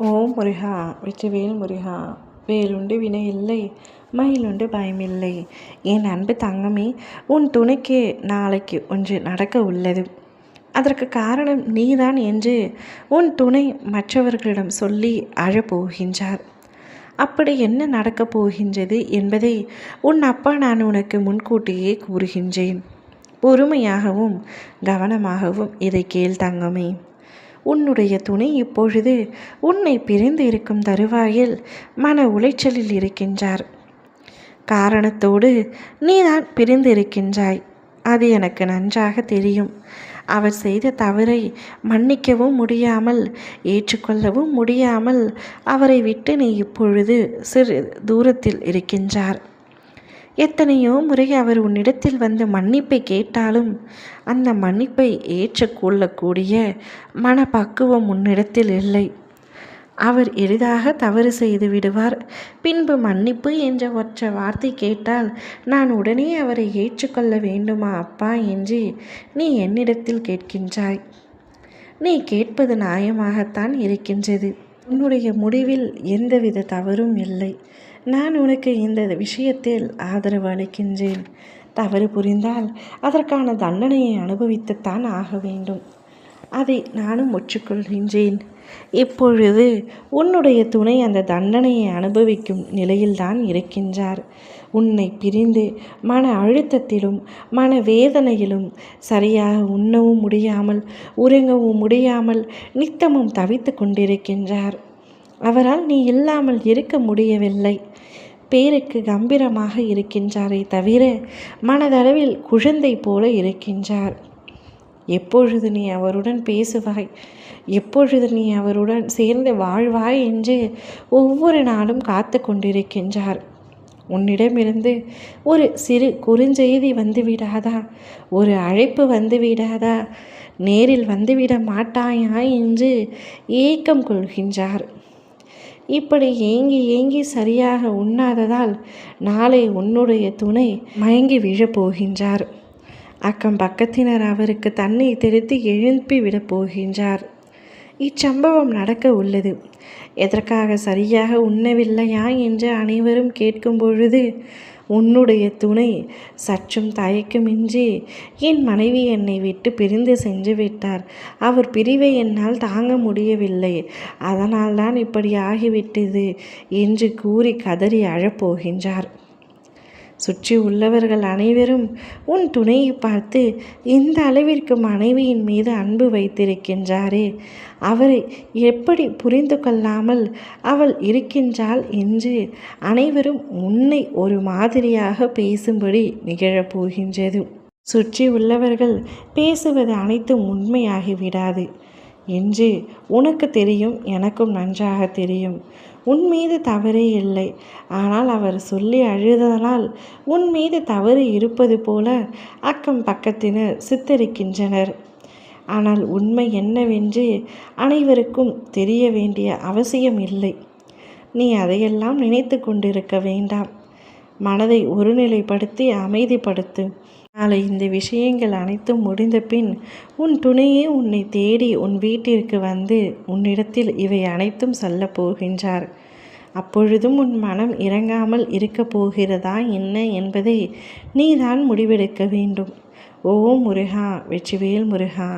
ஓம் முருகா வெற்றிவேல் முருகா. வேலுண்டு வினை இல்லை, மயிலுண்டு பயமில்லை. என் அன்பு தங்கமே, உன் துணைக்கு நாளைக்கு ஒன்று நடக்க உள்ளது. அதற்கு காரணம் நீதான் என்று உன் துணை மற்றவர்களிடம் சொல்லி அழப்போகின்றார். அப்படி என்ன நடக்கப் போகின்றது என்பதை உன் அப்பா நான் உனக்கு முன்கூட்டியே கூறுகின்றேன். பொறுமையாகவும் கவனமாகவும் இதை கேள் தங்கமே. உன்னுடைய துணை இப்பொழுது உன்னை பிரிந்து இருக்கும் தருவாயில் மன உளைச்சலில் இருக்கின்றார். காரணத்தோடு நீதான் பிரிந்து இருக்கின்றாய். அது எனக்கு நன்றாக தெரியும். அவர் செய்த தவறை மன்னிக்கவும் முடியாமல் ஏற்றுக்கொள்ளவும் முடியாமல் அவரை விட்டு நீ இப்பொழுது சிறு தூரத்தில் இருக்கின்றார். எத்தனையோ முறை அவர் உன்னிடத்தில் வந்து மன்னிப்பை கேட்டாலும் அந்த மன்னிப்பை ஏற்றுக்கொள்ளக்கூடிய மனப்பக்குவம் உன்னிடத்தில் இல்லை. அவர் எளிதாக தவறு செய்து விடுவார். பின்பு மன்னிப்பு என்ற ஒற்றை வார்த்தை கேட்டால் நான் உடனே அவரை ஏற்றுக்கொள்ள வேண்டுமா அப்பா என்று நீ என்னிடத்தில் கேட்கின்றாய். நீ கேட்பது நியாயமாகத்தான் இருக்கின்றது. உன்னுடைய முடிவில் எந்தவித தவறும் இல்லை. நான் உனக்கு இந்த விஷயத்தில் ஆதரவு அளிக்கின்றேன். தவறு புரிந்தால் அதற்கான தண்டனையை அனுபவித்துத்தான் ஆக வேண்டும். அதை நானும் ஒற்றுக்கொள்கின்றேன். இப்பொழுது உன்னுடைய துணை அந்த தண்டனையை அனுபவிக்கும் நிலையில்தான் இருக்கின்றார். உன்னை பிரிந்து மன அழுத்தத்திலும் மன வேதனையிலும் சரியாக உண்ணவும் முடியாமல் உறங்கவும் முடியாமல் நித்தமும் தவித்து கொண்டிருக்கின்றார். அவரால் நீ இல்லாமல் இருக்க முடியவில்லை. பேருக்கு கம்பீரமாக இருக்கின்றாரே தவிர மனதளவில் குழந்தை போல இருக்கின்றார். எப்பொழுது நீ அவருடன் பேசுவாய், எப்பொழுது நீ அவருடன் சேர்ந்து வாழ்வாய் என்று ஒவ்வொரு நாளும் காத்து கொண்டிருக்கின்றார். உன்னிடமிருந்து ஒரு சிறு குறுஞ்செய்தி வந்துவிடாதா, ஒரு அழைப்பு வந்துவிடாதா, நேரில் வந்துவிட மாட்டாயா என்று ஏக்கம் கொள்கின்றார். இப்படி ஏங்கி ஏங்கி சரியாக உண்ணாததால் நாளை உன்னுடைய துணை மயங்கி விழப்போகின்றார். அக்கம் பக்கத்தினர் அவருக்கு தண்ணீர் தெளித்து எழுப்பி விடப் போகின்றார். இச்சம்பவம் நடக்க உள்ளது. எதற்காக சரியாக உண்ணவில்லையா என்று அனைவரும் கேட்கும் பொழுது உன்னுடைய துணை சற்றும் தயக்கமின்றி என் மனைவி என்னை விட்டு பிரிந்து சென்று விட்டார், அவர் பிரிவை என்னால் தாங்க முடியவில்லை, அதனால்தான் இப்படி ஆகிவிட்டது என்று கூறி கதறி அழப்போகின்றார். சுற்றி உள்ளவர்கள் அனைவரும் உன் துணையை பார்த்து இந்த அளவிற்கு மனைவியின் மீது அன்பு வைத்திருக்கின்றாரே, அவரை எப்படி புரிந்து கொள்ளாமல் அவள் இருக்கின்றாள் என்று அனைவரும் உன்னை ஒரு மாதிரியாக பேசும்படி நிகழப்போகின்றது. சுற்றி உள்ளவர்கள் பேசுவது அனைத்தும் உண்மையாகிவிடாது என்று உனக்கு தெரியும், எனக்கும் நன்றாக தெரியும். உன் மீது தவறே இல்லை. ஆனால் அவர் சொல்லி அழுததனால் உன் மீது தவறு இருப்பது போல அக்கம் பக்கத்தினர் சித்தரிக்கின்றனர். ஆனால் உண்மை என்னவென்று அனைவருக்கும் தெரிய வேண்டிய அவசியம் இல்லை. நீ அதையெல்லாம் நினைத்து கொண்டிருக்க வேண்டாம். மனதை ஒருநிலைப்படுத்தி அமைதிப்படுத்து. நாளை இந்த விஷயங்கள் அனைத்தும் முடிந்த பின் உன் துணையே உன்னை தேடி உன் வீட்டிற்கு வந்து உன்னிடத்தில் இவை அனைத்தும் சொல்ல போகின்றார். அப்பொழுதும் உன் மனம் இறங்காமல் இருக்கப் போகிறதா என்ன என்பதை நீதான் முடிவெடுக்க வேண்டும். ஓம் முருகா வெற்றிவேல் முருகா.